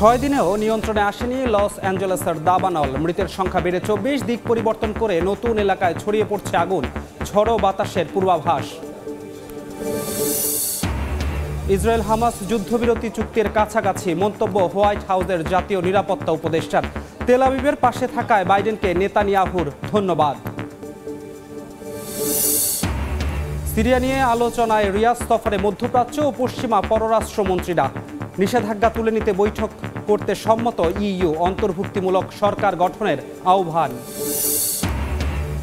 6 দিনেও নিয়ন্ত্রণে আসেনি লস অ্যাঞ্জেলেসের দাবানল। মৃতের সংখ্যা বেড়ে 24, দিক পরিবর্তন করে নতুন এলাকায় ছড়িয়ে পড়ছে আগুন। ঝড়ো বাতাসের পূর্বাভাস। ইসরায়েল হামাস যুদ্ধবিরতি চুক্তির কাছাকাছি, মন্তব্য হোয়াইট হাউসের জাতীয় নিরাপত্তা উপদেষ্টার। তেল আবিবের পাশে থাকায় বাইডেনকে নেতানিয়াহুর ধন্যবাদ। সিরিয়া নিয়ে আলোচনায় রিয়াদ সফরে মধ্যপ্রাচ্য ও পশ্চিমা পররাষ্ট্রমন্ত্রীরা। নিষেধাজ্ঞা তুলে নিতে বৈঠক করতে সম্মত ইইউ, অন্তর্ভুক্তিমূলক সরকার গঠনের আহ্বান।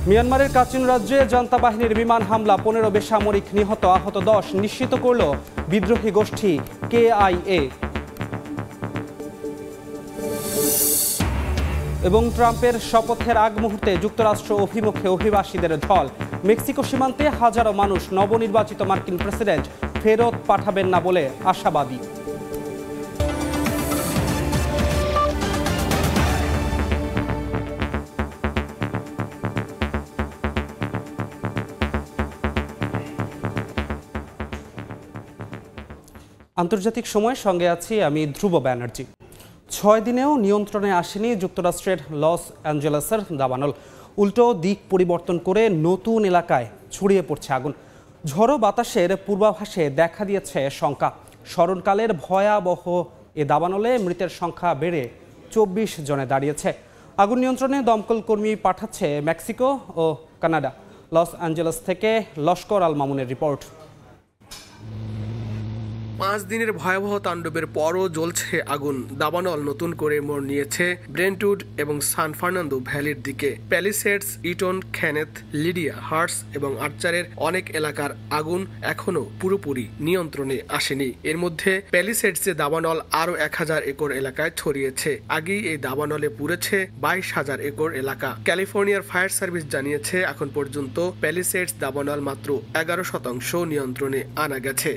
মিয়ানমারের কাচিন রাজ্যে জান্তা বাহিনীর বিমান হামলা, 15 বেসামরিক নিহত, আহত 10 নিশ্চিত করল বিদ্রোহী গোষ্ঠী কেআইএ। এবং ট্রাম্পের শপথের আগ মুহূর্তে যুক্তরাষ্ট্র অভিমুখে অভিবাসীদের ঢল। মেক্সিকো সীমান্তে হাজারো মানুষ। নবনির্বাচিত মার্কিন প্রেসিডেন্ট ফেরত পাঠাবেন না বলে আশাবাদী। আন্তর্জাতিক সময়ের সঙ্গে আছি আমি ধ্রুব ব্যানার্জি। 6 দিনেও নিয়ন্ত্রণে আসেনি যুক্তরাষ্ট্রের লস অ্যাঞ্জেলেসের দাবানল। উল্টো দিক পরিবর্তন করে নতুন এলাকায় ছড়িয়ে পড়ছে আগুন। ঝড়ো বাতাসের পূর্বাভাসে দেখা দিয়েছে শঙ্কা। স্মরণকালের ভয়াবহ এ দাবানলে মৃতের সংখ্যা বেড়ে 24 জনে দাঁড়িয়েছে। আগুন নিয়ন্ত্রণে দমকল কর্মী পাঠাচ্ছে মেক্সিকো ও কানাডা। লস অ্যাঞ্জেলেস থেকে লস্কর আল মামুনের রিপোর্ট। 5 দিনের ভয়াবহ তাণ্ডবের পরও জ্বলছে আগুন। দাবানল নতুন করে মোড় নিয়েছে ব্রেন্টউড এবং সান ফার্নান্দো ভ্যালির দিকে। প্যালিসেডস, ইটন, কেনেথ, লিডিয়া, হার্টস এবং আর্চারের অনেক এলাকার আগুন এখনো পুরোপুরি নিয়ন্ত্রণে আসেনি। এর মধ্যে প্যালিসেডসে দাবানল আরো 1000 একর এলাকায় ছড়িয়েছে। আগেই এই দাবানলে পুড়েছে 22,000 একর এলাকা। ক্যালিফোর্নিয়ার ফায়ার সার্ভিস জানিয়েছে এখন পর্যন্ত প্যালিসেডস দাবানল মাত্র 11% নিয়ন্ত্রণে আনা গেছে।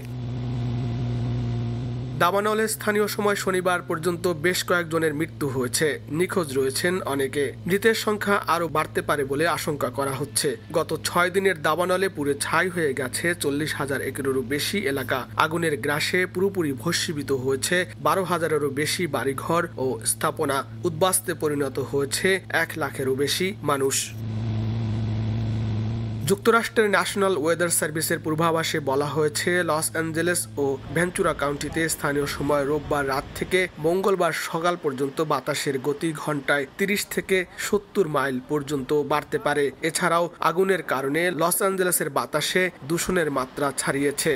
দাবানলে স্থানীয় সময় শনিবার পর্যন্ত বেশ কয়েকজনের মৃত্যু হয়েছে। নিখোঁজ রয়েছেন অনেকে। মৃতের সংখ্যা আরও বাড়তে পারে বলে আশঙ্কা করা হচ্ছে। গত 6 দিনের দাবানলে পুড়ে ছাই হয়ে গেছে 40,000 একরেরও বেশি এলাকা। আগুনের গ্রাসে পুরোপুরি ভস্মীভূত হয়েছে 12,000-এরও বেশি বাড়িঘর ও স্থাপনা। উদ্বাস্তে পরিণত হয়েছে 1 লাখেরও বেশি মানুষ। যুক্তরাষ্ট্রের ন্যাশনাল ওয়েদার সার্ভিসের পূর্বাভাসে বলা হয়েছে লস অ্যাঞ্জেলেস ও ভেঞ্চুরা কাউন্টিতে স্থানীয় সময় রোববার রাত থেকে মঙ্গলবার সকাল পর্যন্ত বাতাসের গতি ঘন্টায় 30 থেকে 70 মাইল পর্যন্ত বাড়তে পারে। এছাড়াও আগুনের কারণে লস অ্যাঞ্জেলেসের বাতাসে দূষণের মাত্রা ছাড়িয়েছে।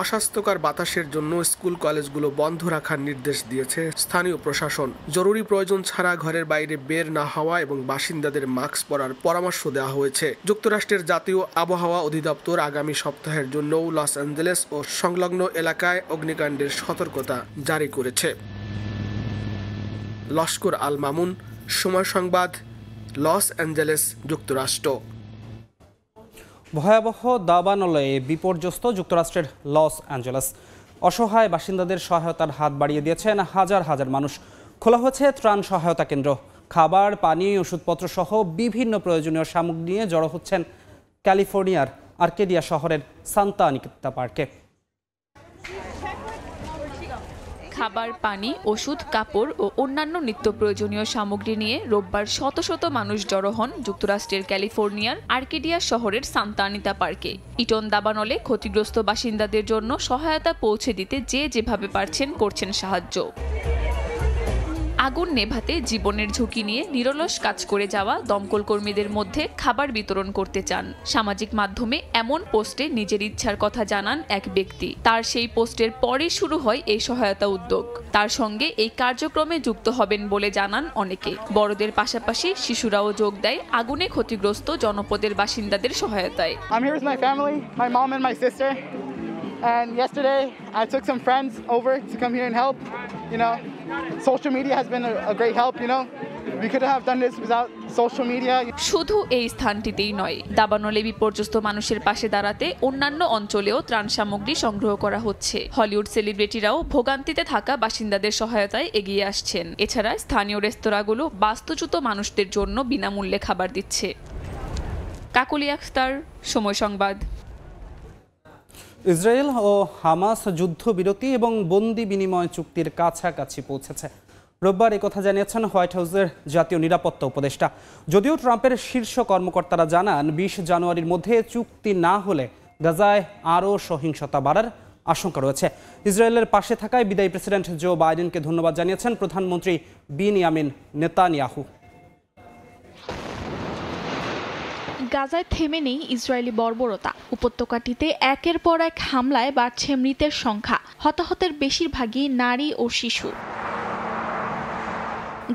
অস্বাস্থ্যকর বাতাসের জন্য স্কুল কলেজগুলো বন্ধ রাখার নির্দেশ দিয়েছে স্থানীয় প্রশাসন। জরুরি প্রয়োজন ছাড়া ঘরের বাইরে বের না হওয়া এবং বাসিন্দাদের মাস্ক পরার পরামর্শ দেওয়া হয়েছে। যুক্তরাষ্ট্রের জাতীয় আবহাওয়া অধিদপ্তর আগামী সপ্তাহের জন্যও লস অ্যাঞ্জেলেস ও সংলগ্ন এলাকায় অগ্নিকাণ্ডের সতর্কতা জারি করেছে। লস্কর আল মামুন, সময় সংবাদ, লস অ্যাঞ্জেলেস, যুক্তরাষ্ট্র। ভয়াবহ দাবানলে বিপর্যস্ত যুক্তরাষ্ট্রের লস অ্যাঞ্জেলেস। অসহায় বাসিন্দাদের সহায়তার হাত বাড়িয়ে দিয়েছেন হাজার হাজার মানুষ। খোলা হয়েছে ত্রাণ সহায়তা কেন্দ্র। খাবার, পানি, ওষুধপত্র সহ বিভিন্ন প্রয়োজনীয় সামগ্রী নিয়ে জড়ো হচ্ছেন ক্যালিফোর্নিয়ার আর্কেডিয়া শহরের সান্তা আনিতা পার্কে। খাবার, পানি, ওষুধ, কাপড় ও অন্যান্য নিত্য প্রয়োজনীয় সামগ্রী নিয়ে রোববার শত শত মানুষ জড়ো হন যুক্তরাষ্ট্রের ক্যালিফোর্নিয়ার আর্কেডিয়া শহরের সান্তা আনিতা পার্কে। ইটন দাবানলে ক্ষতিগ্রস্ত বাসিন্দাদের জন্য সহায়তা পৌঁছে দিতে যে যেভাবে পারছেন করছেন সাহায্য। আগুন নেভাতে জীবনের ঝুঁকি নিয়ে নিরলস কাজ করে যাওয়া দমকল কর্মীদের মধ্যে খাবার বিতরণ করতে চান। সামাজিক মাধ্যমে এমন পোস্টে নিজের ইচ্ছার কথা জানান এক ব্যক্তি। তার সেই পোস্টের পরে শুরু হয় এই সহায়তা উদ্যোগ। তার সঙ্গে এই কার্যক্রমে যুক্ত হবেন বলে জানান অনেকে। বড়দের পাশাপাশি শিশুরাও যোগ দেয় আগুনে ক্ষতিগ্রস্ত জনপদের বাসিন্দাদের সহায়তায়। I'm here with my family, my mom and my sister. And yesterday I took some friends over to come here and help. You know, social media has been a great help, you know. We couldn't have done this without social media. শুধু এই স্থানটিতেই নয়, দাবানলে বিপর্যস্ত মানুষের পাশে দাঁড়াতে অন্যান্য অঞ্চলেও ত্রাণ সামগ্রী সংগ্রহ করা হচ্ছে। হলিউড সেলিব্রিটিরাও ভোগান্তিতে থাকা বাসিন্দাদের সহায়তায় এগিয়ে আসছেন। এছাড়া স্থানীয় রেস্তোরাঁগুলো বাস্তুচ্যুত মানুষদের জন্য বিনামূল্যে খাবার দিচ্ছে। কাকলি আখতার, সময় সংবাদ। ইসরায়েল ও হামাস যুদ্ধবিরতি এবং বন্দি বিনিময় চুক্তির কাছাকাছি পৌঁছেছে। রোববার একথা জানিয়েছেন হোয়াইট হাউসের জাতীয় নিরাপত্তা উপদেষ্টা। যদিও ট্রাম্পের শীর্ষ কর্মকর্তারা জানান 20 জানুয়ারির মধ্যে চুক্তি না হলে গাজায় আরও সহিংসতা বাড়ার আশঙ্কা রয়েছে। ইসরায়েলের পাশে থাকায় বিদায়ী প্রেসিডেন্ট জো বাইডেনকে ধন্যবাদ জানিয়েছেন প্রধানমন্ত্রী বেনিয়ামিন নেতানিয়াহু। গাজায় থেমে নেই ইসরায়েলি বর্বরতা। উপত্যকাটিতে একের পর এক হামলায় বাড়ছে মৃতের সংখ্যা। হতাহতের বেশিরভাগই নারী ও শিশু।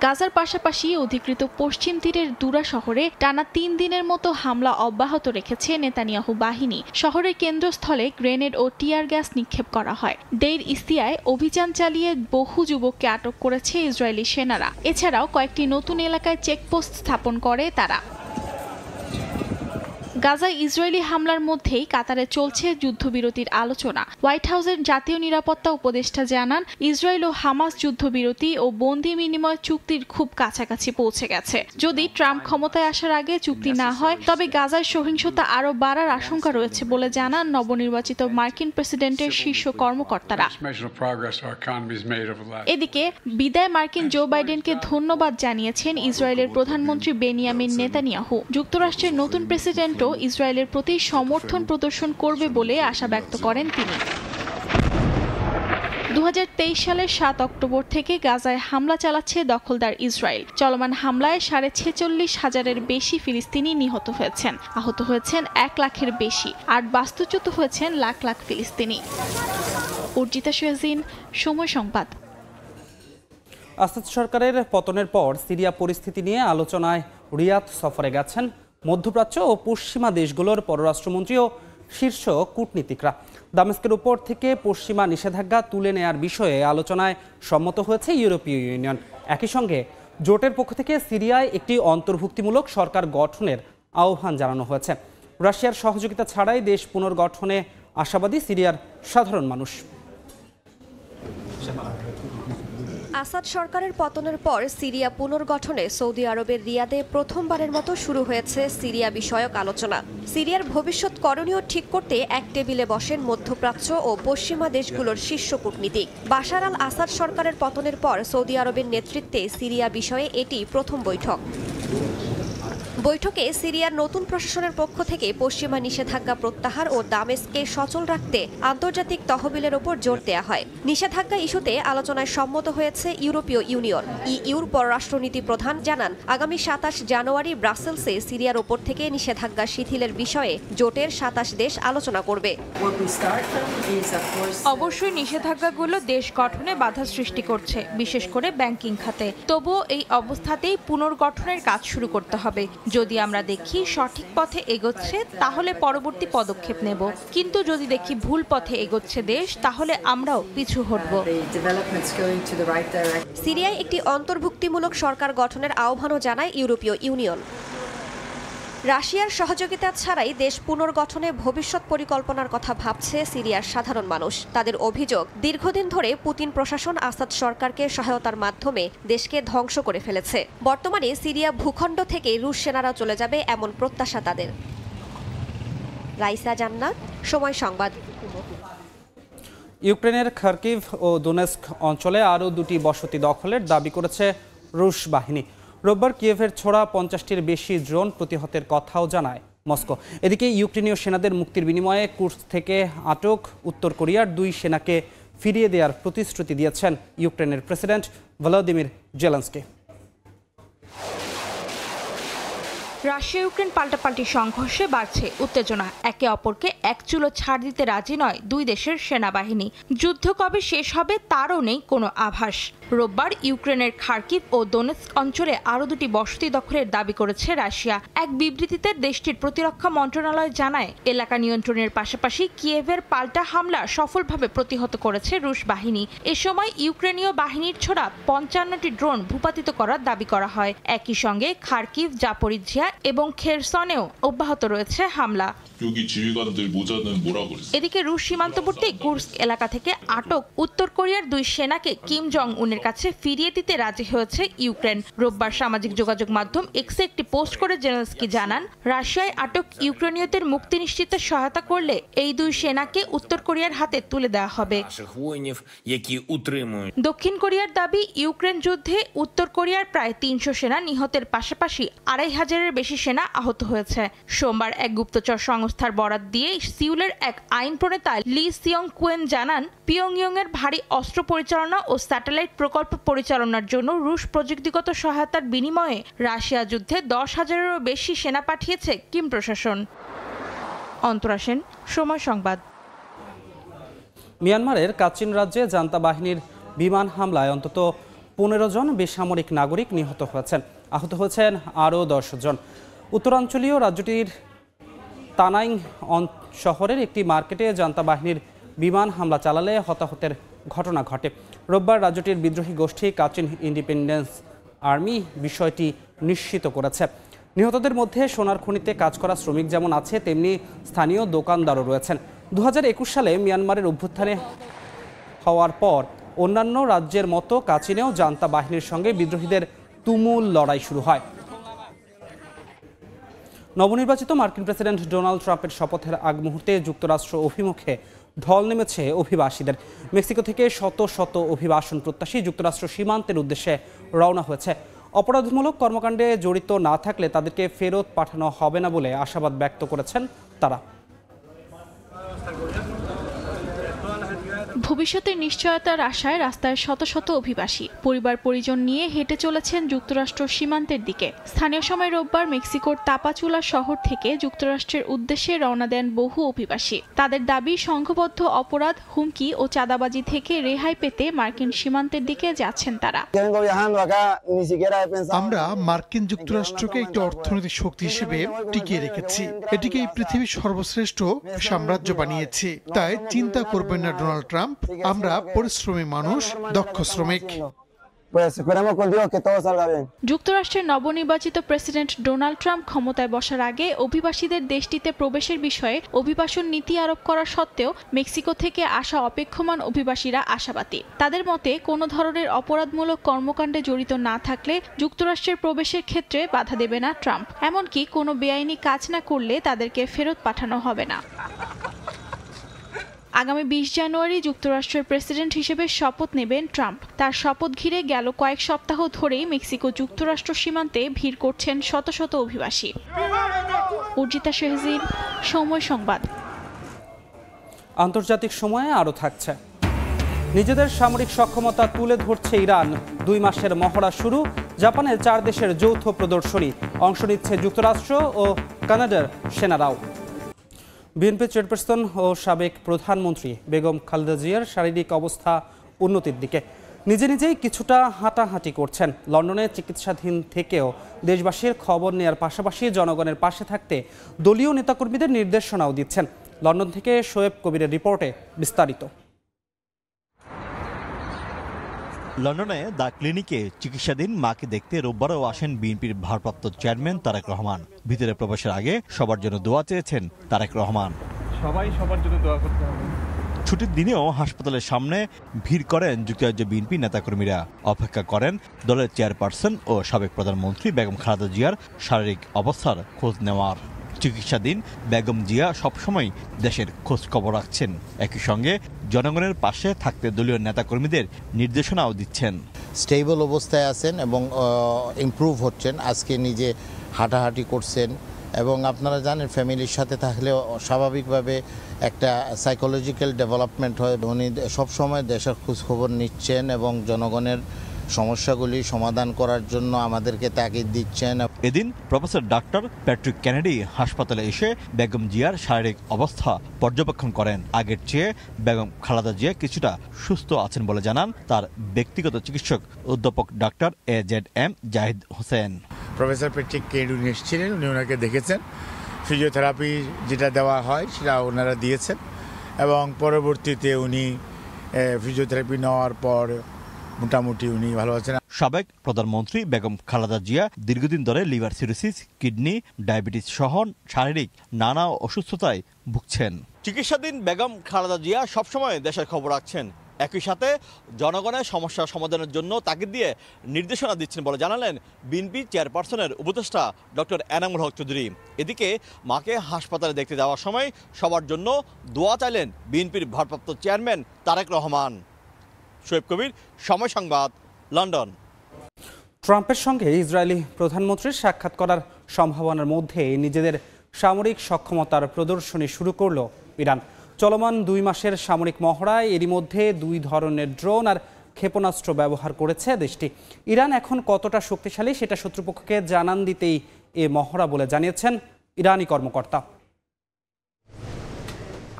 গাজার পাশাপাশি অধিকৃত পশ্চিম তীরের দুরা শহরে টানা 3 দিনের মতো হামলা অব্যাহত রেখেছে নেতানিয়াহু বাহিনী। শহরের কেন্দ্রস্থলে গ্রেনেড ও টিয়ার গ্যাস নিক্ষেপ করা হয়। দেইর ইস্তিয়ায় অভিযান চালিয়ে বহু যুবককে আটক করেছে ইসরায়েলি সেনারা। এছাড়াও কয়েকটি নতুন এলাকায় চেকপোস্ট স্থাপন করে তারা। গাজায় ইসরায়েলি হামলার মধ্যেই কাতারে চলছে যুদ্ধবিরতির আলোচনা। হোয়াইট হাউসের জাতীয় নিরাপত্তা উপদেষ্টা জানান, ইসরায়েল ও হামাস যুদ্ধবিরতি ও বন্দি বিনিময় চুক্তির খুব কাছাকাছি পৌঁছে গেছে। যদি ট্রাম্প ক্ষমতায় আসার আগে চুক্তি না হয় তবে গাজায় সহিংসতা আরও বাড়ার আশঙ্কা রয়েছে বলে জানান নবনির্বাচিত মার্কিন প্রেসিডেন্টের শীর্ষ কর্মকর্তারা। এদিকে বিদায় মার্কিন জো বাইডেনকে ধন্যবাদ জানিয়েছেন ইসরায়েলের প্রধানমন্ত্রী বেনিয়ামিন নেতানিয়াহু। যুক্তরাষ্ট্রের নতুন প্রেসিডেন্টও ইসরায়েলের প্রতি সমর্থন প্রদর্শন করবে বলে আশা ব্যক্ত করেন তিনি। 2023 সালের 7 অক্টোবর থেকে গাজায় হামলা চালাচ্ছে দখলদার ইসরায়েল। চলমান হামলায় 46,500-এর বেশি ফিলিস্তিনি নিহত হয়েছেন। আহত হয়েছেন 1 লাখের বেশি, আর বাস্তুচ্যুত হয়েছেন লাখ লাখ ফিলিস্তিনি। অর্জিতা শাহজিন, সময় সংবাদ। আসাদ সরকারের পতনের পর সিরিয়া পরিস্থিতি নিয়ে আলোচনায় রিয়াদ সফরে গেছেন মধ্যপ্রাচ্য ও পশ্চিমা দেশগুলোর পররাষ্ট্রমন্ত্রী ও শীর্ষ কূটনীতিকরা। দামেস্কের উপর থেকে পশ্চিমা নিষেধাজ্ঞা তুলে নেয়ার বিষয়ে আলোচনায় সম্মত হয়েছে ইউরোপীয় ইউনিয়ন। একই সঙ্গে জোটের পক্ষ থেকে সিরিয়ায় একটি অন্তর্ভুক্তিমূলক সরকার গঠনের আহ্বান জানানো হয়েছে। রাশিয়ার সহযোগিতা ছাড়াই দেশ পুনর্গঠনে আশাবাদী সিরিয়ার সাধারণ মানুষ। আসাদ সরকারের পতনের পর সিরিয়া পুনর্গঠনে সৌদি আরবের রিয়াদে প্রথমবারের মতো শুরু হয়েছে সিরিয়া বিষয়ক আলোচনা। সিরিয়ার ভবিষ্যৎ করণীয় ঠিক করতে এক টেবিলে বসেন মধ্যপ্রাচ্য ও পশ্চিমা দেশগুলোর শীর্ষ কূটনীতিক। বাশার আল আসাদ সরকারের পতনের পর সৌদি আরবের নেতৃত্বে সিরিয়া বিষয়ে এটি প্রথম বৈঠক। বৈঠকে সিরিয়ার নতুন প্রশাসনের পক্ষ থেকে পশ্চিমা নিষেধাজ্ঞা প্রত্যাহার ও দামেস্ককে সচল রাখতে আন্তর্জাতিক তহবিলের ওপর জোর দেওয়া হয়। নিষেধাজ্ঞা ইস্যুতে আলোচনায় সম্মত হয়েছে ইউরোপীয় ইউনিয়ন। ইউর পররাষ্ট্রনীতি প্রধান জানান, আগামী 27 জানুয়ারি ব্রাসেলসে সিরিয়ার ওপর থেকে নিষেধাজ্ঞা শিথিলের বিষয়ে জোটের 27 দেশ আলোচনা করবে। অবশ্যই নিষেধাজ্ঞাগুলো দেশ গঠনে বাধা সৃষ্টি করছে, বিশেষ করে ব্যাংকিং খাতে। তবুও এই অবস্থাতেই পুনর্গঠনের কাজ শুরু করতে হবে। যদি আমরা দেখি সঠিক পথে এগোচ্ছে তাহলে পরবর্তী পদক্ষেপ নেব, কিন্তু যদি দেখি ভুল পথে এগোচ্ছে দেশ তাহলে আমরাও পিছু হটব। সিরিয়ায় একটি অন্তর্ভুক্তিমূলক সরকার গঠনের আহ্বানও জানায় ইউরোপীয় ইউনিয়ন। রাশিয়ার সহযোগিতা ছাড়াই দেশ পুনর্গঠনে ভবিষ্যৎ পরিকল্পনার কথা ভাবছে সিরিয়ার সাধারণ মানুষ। তাদের অভিযোগ, দীর্ঘদিন ধরে পুতিন প্রশাসন আসাদ সরকারকে সহায়তার মাধ্যমে দেশকে ধ্বংস করে ফেলেছে। বর্তমানে সিরিয়া ভূখণ্ড থেকে রুশ সেনারা চলে যাবে এমন প্রত্যাশা তাদের। রাইসা জান্নাত, সময় সংবাদ। ইউক্রেনের খার্কিভ ও দোনেস্ক অঞ্চলে আরও 2টি বসতি দখলের দাবি করেছে রুশ বাহিনী। রোববার কিয়েভের ছোড়া 50টির বেশি ড্রোন প্রতিহতের কথাও জানায় মস্কো। এদিকে ইউক্রেনীয় সেনাদের মুক্তির বিনিময়ে কুর্স্ক থেকে আটক উত্তর কোরিয়ার 2 সেনাকে ফিরিয়ে দেওয়ার প্রতিশ্রুতি দিয়েছেন ইউক্রেনের president Volodymyr Zelensky. Russia Ukraine পাল্টাপাল্টি সংঘর্ষে বাড়ছে উত্তেজনা। একে অপরকে এক চুলো ছাড় দিতে রাজি নয় দুই দেশের সেনাবাহিনী। যুদ্ধ কবে শেষ হবে তারও নেই কোনো আভাস। রোববার ইউক্রেনের খার্কিভ ও দোনেস্ক অঞ্চলে আরও 2টি বসতি দখলের দাবি করেছে রাশিয়া। এক বিবৃতিতে দেশটির প্রতিরক্ষা মন্ত্রণালয় জানায়, এলাকা নিয়ন্ত্রণের পাশাপাশি কিয়েভের পাল্টা হামলা সফলভাবে প্রতিহত করেছে রুশ বাহিনী। এ সময় ইউক্রেনীয় বাহিনীর ছোড়া 55টি ড্রোন ভূপাতিত করার দাবি করা হয়। একই সঙ্গে খার্কিভ, জাপোরিজিয়া এবং খেরসনেও অব্যাহত রয়েছে হামলা। এদিকে রুশ সীমান্তবর্তী কুর্স্ক এলাকা থেকে আটক উত্তর কোরিয়ার 2 সেনাকে কিম জং উনের সেনাবাহিনীর কাছে ফিরিয়ে দিতে রাজি হয়েছে ইউক্রেন। রোববার সামাজিক যোগাযোগ মাধ্যম এক্সে একটি পোস্ট করে জেলেনস্কি জানান, রাশিয়ায় আটক ইউক্রেনীয়দের মুক্তি নিশ্চিতে সহায়তা করলে এই দুই সেনাকে উত্তর কোরিয়ার হাতে তুলে দেওয়া হবে। দক্ষিণ কোরিয়ার দাবি, ইউক্রেন যুদ্ধে উত্তর কোরিয়ার প্রায় 300 সেনা নিহতের পাশাপাশি 2500-এর বেশি সেনা আহত হয়েছে। সোমবার এক গুপ্তচর সংস্থার বরাত দিয়ে সিউলের এক আইন প্রণেতা লি সিয়ং কুয়েন জানান, পিয়ংইয়ংয়ের ভারী অস্ত্র পরিচালনা ও স্যাটেলাইট প্রকল্প পরিচালনার জন্য রুশ প্রযুক্তিগত সহায়তার বিনিময়ে রাশিয়া যুদ্ধে 10,000-এরও বেশি সেনা পাঠিয়েছে কিম প্রশাসন। অন্তরা সেন, সময় সংবাদ। মিয়ানমারের কাচিন রাজ্যে জান্তা বাহিনীর বিমান হামলায় অন্তত 15 জন বেসামরিক নাগরিক নিহত হয়েছেন। আহত হয়েছেন আরও 10 জন। উত্তরাঞ্চলীয় রাজ্যটির তানাইং শহরের একটি মার্কেটে জান্তা বাহিনীর বিমান হামলা চালালে হতাহতের ঘটনা ঘটে। রোববার রাজ্যটির বিদ্রোহী গোষ্ঠী কাচিন ইন্ডিপেন্ডেন্স আর্মি বিষয়টি নিশ্চিত করেছে। নিহতদের মধ্যে সোনার খনিতে কাজ করা শ্রমিক যেমন আছে, তেমনি স্থানীয় দোকানদারও রয়েছেন। 2021 সালে মিয়ানমারের অভ্যুত্থানে হওয়ার পর অন্যান্য রাজ্যের মতো কাচিনেও জান্তা বাহিনীর সঙ্গে বিদ্রোহীদের তুমুল লড়াই শুরু হয়। নবনির্বাচিত মার্কিন প্রেসিডেন্ট ডোনাল্ড ট্রাম্পের শপথের আগ মুহূর্তে যুক্তরাষ্ট্র অভিমুখে ঢল নেমেছে অভিবাসীদের। মেক্সিকো থেকে শত শত অভিবাসন প্রত্যাশী যুক্তরাষ্ট্র সীমান্তের উদ্দেশ্যে রওনা হয়েছে। অপরাধমূলক কর্মকাণ্ডে জড়িত না থাকলে তাদেরকে ফেরত পাঠানো হবে না বলে আশাবাদ ব্যক্ত করেছেন তারা। ভবিষ্যতের নিশ্চয়তার আশায় রাস্তায় শত শত অভিবাসী পরিবার পরিজন নিয়ে হেঁটে চলেছেন যুক্তরাষ্ট্র সীমান্তের দিকে। স্থানীয় সময় রোববার মেক্সিকোর তাপাচুলা শহর থেকে যুক্তরাষ্ট্রের উদ্দেশ্যে রওনা দেন বহু অভিবাসী। তাদের দাবি, সংঘবদ্ধ অপরাধ, হুমকি ও চাঁদাবাজি থেকে রেহাই পেতে মার্কিন সীমান্তের দিকে যাচ্ছেন তারা। আমরা মার্কিন যুক্তরাষ্ট্রকে একটি অর্থনৈতিক শক্তি হিসেবে টিকিয়ে রেখেছি। এটিকে এই পৃথিবীর সর্বশ্রেষ্ঠ সাম্রাজ্য বানিয়েছি। তাই চিন্তা করবেন না ডোনাল্ড ট্রাম্প, আমরা পরিশ্রমী মানুষ, দক্ষ শ্রমিক। যুক্তরাষ্ট্রের নবনির্বাচিত প্রেসিডেন্ট ডোনাল্ড ট্রাম্প ক্ষমতায় বসার আগে অভিবাসীদের দেশটিতে প্রবেশের বিষয়ে অভিবাসন নীতি আরোপ করা সত্ত্বেও মেক্সিকো থেকে আসা অপেক্ষমান অভিবাসীরা আশাবাদী। তাদের মতে, কোনো ধরনের অপরাধমূলক কর্মকাণ্ডে জড়িত না থাকলে যুক্তরাষ্ট্রের প্রবেশের ক্ষেত্রে বাধা দেবে না ট্রাম্প। এমনকি কোনো বেআইনি কাজ না করলে তাদেরকে ফেরত পাঠানো হবে না। আগামী 20 জানুয়ারি যুক্তরাষ্ট্রের প্রেসিডেন্ট হিসেবে শপথ নেবেন ট্রাম্প। তার শপথ ঘিরে গেল কয়েক সপ্তাহ ধরেই মেক্সিকো যুক্তরাষ্ট্র সীমান্তে ভিড় করছেন শত শত অভিবাসী। অর্জিতা শেহজিন, সময় সংবাদ। আন্তর্জাতিক সময়ে আরও থাকছে। নিজেদের সামরিক সক্ষমতা তুলে ধরছে ইরান। 2 মাসের মহড়া শুরু। জাপানের 4 দেশের যৌথ প্রদর্শনী। অংশ নিচ্ছে যুক্তরাষ্ট্র ও কানাডার সেনারাও। বিএনপি চেয়ারপারসন ও সাবেক প্রধানমন্ত্রী বেগম খালেদা জিয়ার শারীরিক অবস্থা উন্নতির দিকে। নিজেই কিছুটা হাঁটাহাঁটি করছেন। লন্ডনে চিকিৎসাধীন থেকেও দেশবাসীর খবর নেওয়ার পাশাপাশি জনগণের পাশে থাকতে দলীয় নেতাকর্মীদের নির্দেশনাও দিচ্ছেন। লন্ডন থেকে শোয়েব কবিরের রিপোর্টে বিস্তারিত। লন্ডনে দ্য ক্লিনিকে চিকিৎসাধীন মাকে দেখতে রোববারও আসেন বিএনপির ভারপ্রাপ্ত চেয়ারম্যান তারেক রহমান। ভিতরে প্রবেশের আগে সবার জন্য দোয়া চেয়েছেন তারেক রহমান। সবাই সবার জন্য দোয়া করতে হবে। ছুটির দিনেও হাসপাতালের সামনে ভিড় করেন যুক্তরাজ্য বিএনপি নেতাকর্মীরা। অপেক্ষা করেন দলের চেয়ারপারসন ও সাবেক প্রধানমন্ত্রী বেগম খালেদা জিয়ার শারীরিক অবস্থার খোঁজ নেওয়ার। চিকিৎসাধীন বেগম জিয়া সবসময় দেশের খোঁজ খবর রাখছেন। একই সঙ্গে জনগণের পাশে থাকতে দলীয় নেতাকর্মীদের নির্দেশনাও দিচ্ছেন। স্টেবল অবস্থায় আছেন এবং ইমপ্রুভ হচ্ছেন। আজকে নিজে হাঁটাহাঁটি করছেন এবং আপনারা জানেন ফ্যামিলির সাথে থাকলে স্বাভাবিকভাবে একটা সাইকোলজিক্যাল ডেভেলপমেন্ট হয়। উনি সবসময় দেশের খোঁজখবর নিচ্ছেন এবং জনগণের সমস্যাগুলি সমাধান করার জন্য আমাদেরকে তাগিদ দিচ্ছেন। এদিন প্রফেসর ডাক্তার প্যাট্রিক কেনেডি হাসপাতালে এসে বেগম জিয়ার শারীরিক অবস্থা পর্যবেক্ষণ করেন। আগের চেয়ে বেগম খালেদা জিয়া কিছুটা সুস্থ আছেন বলে জানান তার ব্যক্তিগত চিকিৎসক অধ্যাপক doctor AZM Zahid Hossain. Professor Patrick Kennedy এসেছিলেন, উনি ওনাকে দেখেছেন, ফিজিওথেরাপি যেটা দেওয়া হয় সেটা ওনারা দিয়েছেন এবং পরবর্তীতে উনি ফিজিওথেরাপি নেওয়ার পর মোটামুটি উনি ভালো আছেন। সাবেক প্রধানমন্ত্রী বেগম খালেদা জিয়া দীর্ঘদিন ধরে লিভার সিরোসিস, কিডনি, ডায়াবেটিস সহ শারীরিক নানা অসুস্থতায় ভুগছেন। চিকিৎসাধীন বেগম খালেদা জিয়া সবসময় দেশের খবর রাখছেন। একই সাথে জনগণের সমস্যা সমাধানের জন্য তাগিদ দিয়ে নির্দেশনা দিচ্ছেন বলে জানালেন বিএনপি চেয়ারপারসনের উপদেষ্টা ডক্টর এনামুল হক চৌধুরী। এদিকে মাকে হাসপাতালে দেখতে যাওয়ার সময় সবার জন্য দোয়া চাইলেন বিএনপির ভারপ্রাপ্ত চেয়ারম্যান তারেক রহমান। শোয়েব কবির, সময় সংবাদ, লন্ডন। ট্রাম্পের সঙ্গে ইসরায়েলি প্রধানমন্ত্রীর সাক্ষাৎ করার সম্ভাবনার মধ্যে নিজেদের সামরিক সক্ষমতার প্রদর্শনী শুরু করল ইরান। চলমান 2 মাসের সামরিক মহড়ায় এরই মধ্যে 2 ধরনের ড্রোন আর ক্ষেপণাস্ত্র ব্যবহার করেছে দেশটি। ইরান এখন কতটা শক্তিশালী সেটা শত্রুপক্ষকে জানান দিতেই এ মহড়া বলে জানিয়েছেন ইরানি কর্মকর্তা।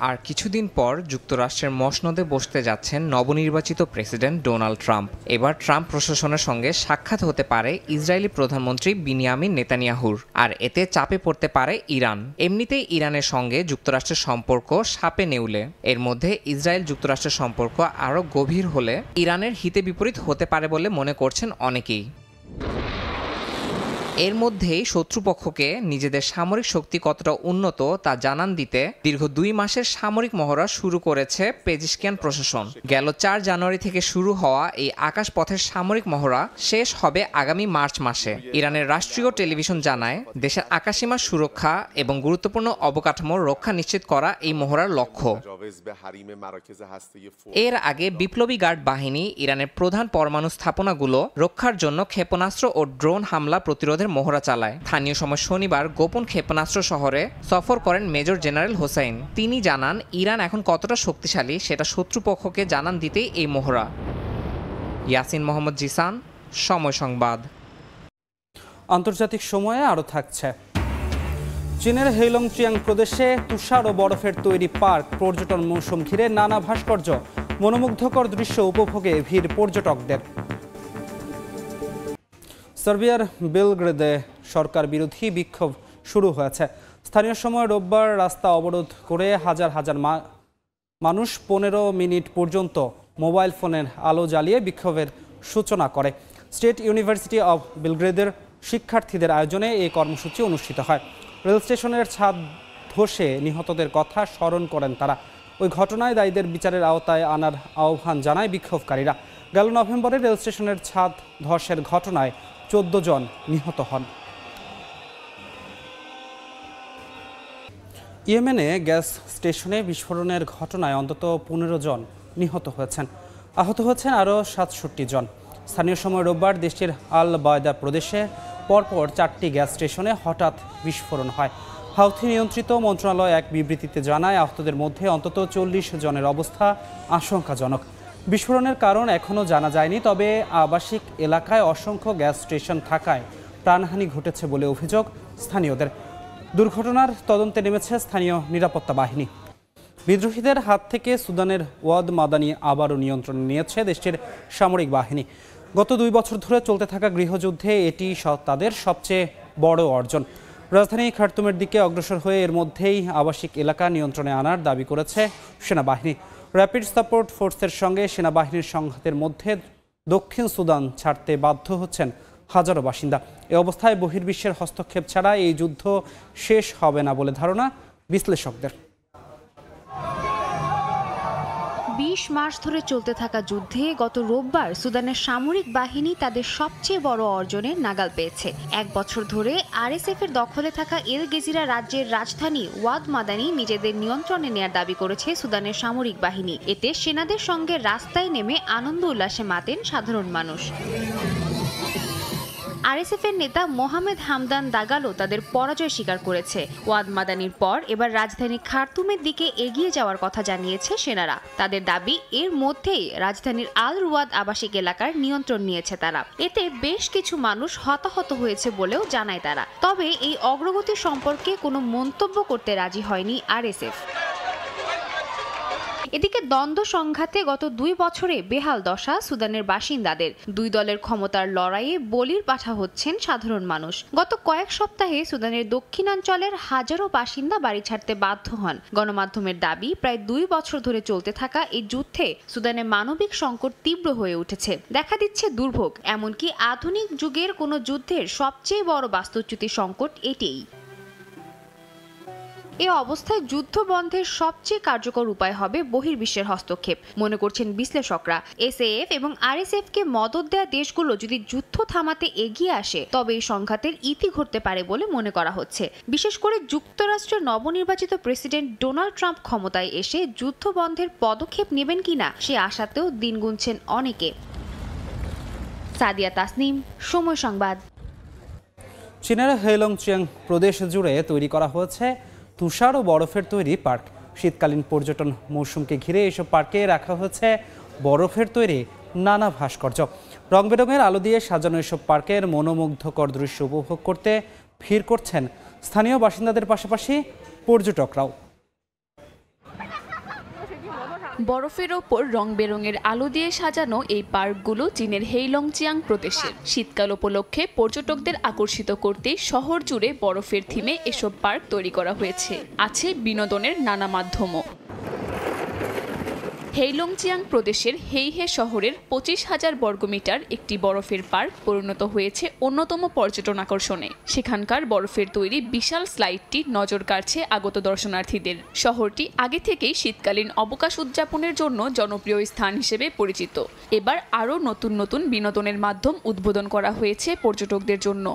আর কিছুদিন পর যুক্তরাষ্ট্রের মসনদে বসতে যাচ্ছেন নবনির্বাচিত প্রেসিডেন্ট ডোনাল্ড ট্রাম্প। এবার ট্রাম্প প্রশাসনের সঙ্গে সাক্ষাৎ হতে পারে ইসরায়েলি প্রধানমন্ত্রী বিনিয়ামিন নেতানিয়াহুর, আর এতে চাপে পড়তে পারে ইরান। এমনিতেই ইরানের সঙ্গে যুক্তরাষ্ট্রের সম্পর্ক সাপে নেউলে। এর মধ্যে ইসরায়েল যুক্তরাষ্ট্রের সম্পর্ক আরও গভীর হলে ইরানের হিতে বিপরীত হতে পারে বলে মনে করছেন অনেকেই। এর মধ্যেই শত্রুপক্ষকে নিজেদের সামরিক শক্তি কতটা উন্নত তা জানান দিতে দীর্ঘ 2 মাসের সামরিক মহড়া শুরু করেছে পেজিশকিয়ান প্রশাসন। গেল 4 জানুয়ারি থেকে শুরু হওয়া এই আকাশপথের সামরিক মহড়া শেষ হবে আগামী মার্চ মাসে। ইরানের রাষ্ট্রীয় টেলিভিশন জানায়, দেশের আকাশসীমার সুরক্ষা এবং গুরুত্বপূর্ণ অবকাঠামোর রক্ষা নিশ্চিত করা এই মহড়ার লক্ষ্য। এর আগে বিপ্লবী গার্ড বাহিনী ইরানের প্রধান পরমাণু স্থাপনাগুলো রক্ষার জন্য ক্ষেপণাস্ত্র ও ড্রোন হামলা প্রতিরোধের মহড়া চালায়। স্থানীয় সময় শনিবার গোপন ক্ষেপণাস্ত্র শহরে সফর করেন মেজর জেনারেল হোসাইন। তিনি জানান, ইরান এখন কতটা শক্তিশালী সেটা শত্রুপক্ষকে জানান দিতেই এই মহড়া। ইয়াসিন মোহাম্মদ জিসান, সময় সংবাদ। আন্তর্জাতিক সময়ে আরও থাকছে। চীনের হেইলংচিয়াং প্রদেশে তুষার ও বরফের তৈরি পার্ক পর্যটন মৌসুম ঘিরে নানা ভাস্কর্য, মনোমুগ্ধকর দৃশ্য উপভোগে ভিড় পর্যটকদের। সার্বিয়ার বেলগ্রেদে সরকার বিরোধী বিক্ষোভ শুরু হয়েছে। স্থানীয় সময় রোববার রাস্তা অবরোধ করে হাজার হাজার মানুষ 15 মিনিট পর্যন্ত মোবাইল ফোনের আলো জ্বালিয়ে বিক্ষোভের সূচনা করে। স্টেট ইউনিভার্সিটি অব বেলগ্রেদের শিক্ষার্থীদের আয়োজনে এই কর্মসূচি অনুষ্ঠিত হয়। রেল স্টেশনের ছাদ ধসে নিহতদের কথা স্মরণ করেন তারা। ওই ঘটনায় দায়ীদের বিচারের আওতায় আনার আহ্বান জানায় বিক্ষোভকারীরা। গেল নভেম্বরে রেল স্টেশনের ছাদ ধসের ঘটনায় 14 জন নিহত হন। ইয়েমেনে গ্যাস স্টেশনে বিস্ফোরণের ঘটনায় অন্তত 15 জন নিহত হয়েছেন। আহত হয়েছেন আরও 67 জন। স্থানীয় সময় রোববার দেশটির আল বায়দা প্রদেশে পরপর 4টি গ্যাস স্টেশনে হঠাৎ বিস্ফোরণ হয়। হাউথি নিয়ন্ত্রিত মন্ত্রণালয় এক বিবৃতিতে জানায়, আহতদের মধ্যে অন্তত 40 জনের অবস্থা আশঙ্কাজনক। বিস্ফোরণের কারণ এখনও জানা যায়নি, তবে আবাসিক এলাকায় অসংখ্য গ্যাস স্টেশন থাকায় প্রাণহানি ঘটেছে বলে অভিযোগ স্থানীয়দের। দুর্ঘটনার তদন্তে নেমেছে স্থানীয় নিরাপত্তা বাহিনী। বিদ্রোহীদের হাত থেকে সুদানের ওয়াদ মাদানি আবারও নিয়ন্ত্রণে নিয়েছে দেশটির সামরিক বাহিনী। গত 2 বছর ধরে চলতে থাকা গৃহযুদ্ধে এটি তাদের সবচেয়ে বড় অর্জন। রাজধানী খার্তুমের দিকে অগ্রসর হয়ে এর মধ্যেই আবাসিক এলাকা নিয়ন্ত্রণে আনার দাবি করেছে সেনাবাহিনী। র্যাপিড সাপোর্ট ফোর্সের সঙ্গে সেনাবাহিনীর সংঘাতের মধ্যে দক্ষিণ সুদান ছাড়তে বাধ্য হচ্ছেন হাজারো বাসিন্দা। এ অবস্থায় বহির্বিশ্বের হস্তক্ষেপ ছাড়া এই যুদ্ধ শেষ হবে না বলে ধারণা বিশ্লেষকদের। 20 মাস ধরে চলতে থাকা যুদ্ধে গত রোববার সুদানের সামরিক বাহিনী তাদের সবচেয়ে বড় অর্জনের নাগাল পেয়েছে। 1 বছর ধরে আরএসএফ এর দখলে থাকা এল গেজিরা রাজ্যের রাজধানী ওয়াদ মাদানি নিজেদের নিয়ন্ত্রণে নেয়ার দাবি করেছে সুদানের সামরিক বাহিনী। এতে সেনাদের সঙ্গে রাস্তায় নেমে আনন্দ উল্লাসে মাতেন সাধারণ মানুষ। আরএসএফ এর নেতা মোহামেদ হামদান দাগালো তাদের পরাজয় স্বীকার করেছে। ওয়াদ মাদানির পর এবার রাজধানী খার্তুমের দিকে এগিয়ে যাওয়ার কথা জানিয়েছে সেনারা। তাদের দাবি, এর মধ্যেই রাজধানীর আল রুয়াদ আবাসিক এলাকার নিয়ন্ত্রণ নিয়েছে তারা। এতে বেশ কিছু মানুষ হতাহত হয়েছে বলেও জানায় তারা। তবে এই অগ্রগতি সম্পর্কে কোনো মন্তব্য করতে রাজি হয়নি আরএসএফ। এদিকে দ্বন্দ্ব সংঘাতে গত 2 বছরে বেহাল দশা সুদানের বাসিন্দাদের। 2 দলের ক্ষমতার লড়াইয়ে বলির পাঠা হচ্ছেন সাধারণ মানুষ। গত কয়েক সপ্তাহে সুদানের দক্ষিণাঞ্চলের হাজারো বাসিন্দা বাড়ি ছাড়তে বাধ্য হন। গণমাধ্যমের দাবি, প্রায় 2 বছর ধরে চলতে থাকা এই যুদ্ধে সুদানে মানবিক সংকট তীব্র হয়ে উঠেছে। দেখা দিচ্ছে দুর্ভোগ। এমনকি আধুনিক যুগের কোনো যুদ্ধের সবচেয়ে বড় বাস্তুচ্যুতি সংকট এটিই। এ অবস্থায় যুদ্ধ বন্ধের সবচেয়ে কার্যকর উপায় হবে বহির্বিশ্বের হস্তক্ষেপ মনে করছেন বিশ্লেষকরা। এসএএফ এবং আরএসএফকে মদদ দেওয়া দেশগুলো যদি যুদ্ধ থামাতে এগিয়ে আসে তবে এই সংঘাতের ইতি ঘটতে পারে বলে মনে করা হচ্ছে। বিশেষ করে যুক্তরাষ্ট্রের নবনির্বাচিত প্রেসিডেন্ট ডোনাল্ড ট্রাম্প ক্ষমতায় এসে যুদ্ধ বন্ধের পদক্ষেপ নেবেন কিনা সে আশাতেও দিন গুনছেন অনেকে। সাদিয়া তাসনিম, সময় সংবাদ। চীনের হেইলংচিয়াং প্রদেশ জুড়ে তৈরি করা হয়েছে তুষার ও বরফের তৈরি পার্ক। শীতকালীন পর্যটন মৌসুমকে ঘিরে এসব পার্কে রাখা হয়েছে বরফের তৈরি নানা ভাস্কর্য। রং বেরঙের আলো দিয়ে সাজানো এসব পার্কের মনোমুগ্ধকর দৃশ্য উপভোগ করতে ভিড় করছেন স্থানীয় বাসিন্দাদের পাশাপাশি পর্যটকরাও। বরফের ওপর রং বেরঙের আলো দিয়ে সাজানো এই পার্কগুলো চীনের হেইলংচিয়াং প্রদেশের। শীতকাল উপলক্ষে পর্যটকদের আকর্ষিত করতে শহর জুড়ে বরফের থিমে এসব পার্ক তৈরি করা হয়েছে। আছে বিনোদনের নানা মাধ্যমও। হেইলংচিয়াং প্রদেশের হেইহে শহরের 25,000 বর্গমিটার একটি বরফের পার্ক পরিণত হয়েছে অন্যতম পর্যটন আকর্ষণে। সেখানকার বরফের তৈরি বিশাল স্লাইডটি নজর কাড়ছে আগত দর্শনার্থীদের। শহরটি আগে থেকেই শীতকালীন অবকাশ উদযাপনের জন্য জনপ্রিয় স্থান হিসেবে পরিচিত। এবার আরও নতুন নতুন বিনোদনের মাধ্যম উদ্বোধন করা হয়েছে পর্যটকদের জন্য।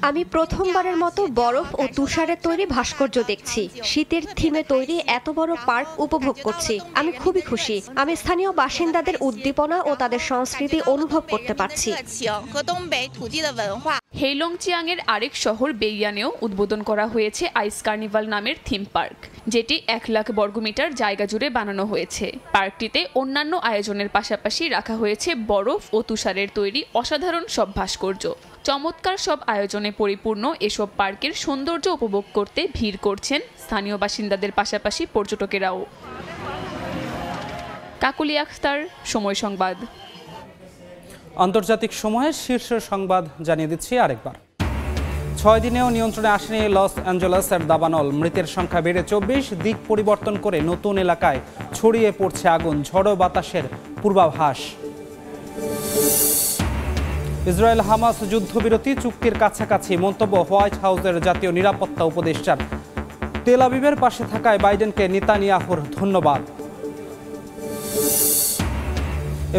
আমি প্রথমবারের মতো বরফ ও তুষারের তৈরি ভাস্কর্য দেখছি। শীতের থিমে তৈরি এত বড় পার্ক উপভোগ করছি। আমি খুবই খুশি। আমি স্থানীয় বাসিন্দাদের উদ্দীপনা ও তাদের সংস্কৃতি অনুভব করতে পারছি। হেইলংচিয়াং এর আরেক শহর বেইয়ানেও উদ্বোধন করা হয়েছে আইস কার্নিভাল নামের থিম পার্ক, যেটি 1 লাখ বর্গমিটার জায়গা জুড়ে বানানো হয়েছে। পার্কটিতে অন্যান্য আয়োজনের পাশাপাশি রাখা হয়েছে বরফ ও তুষারের তৈরি অসাধারণ সব ভাস্কর্য। চমৎকার সব আয়োজনে পরিপূর্ণ এসব পার্কের সৌন্দর্য উপভোগ করতে ভিড় করছেন স্থানীয় বাসিন্দাদের পাশাপাশি পর্যটকেরাও। কাকুলি আখতার, সময় সংবাদ। আন্তর্জাতিক সময়ের শীর্ষ সংবাদ জানিয়ে দিচ্ছি আরেকবার। 6 দিনেও নিয়ন্ত্রণে আসেনি লস অ্যাঞ্জেলেসের দাবানল। মৃতের সংখ্যা বেড়ে 24। দিক পরিবর্তন করে নতুন এলাকায় ছড়িয়ে পড়ছে আগুন। ঝড়ো বাতাসের পূর্বাভাস। ইসরায়েল হামাস যুদ্ধবিরতি চুক্তির কাছাকাছি মন্তব্য হোয়াইট হাউসের জাতীয় নিরাপত্তা উপদেষ্টার। তেল আবিবের পাশে থাকায় বাইডেনকে নেতানিয়াহুর ধন্যবাদ।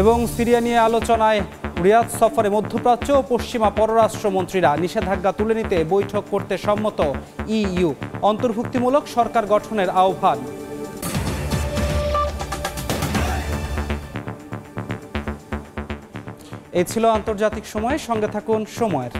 এবং সিরিয়া নিয়ে আলোচনায় রিয়াদ সফরে মধ্যপ্রাচ্য ও পশ্চিমা পররাষ্ট্রমন্ত্রীরা। নিষেধাজ্ঞা তুলে নিতে বৈঠক করতে সম্মত ইইউ। অন্তর্ভুক্তিমূলক সরকার গঠনের আহ্বান। এই ছিল আন্তর্জাতিক সময়। সঙ্গে থাকুন সময়ের।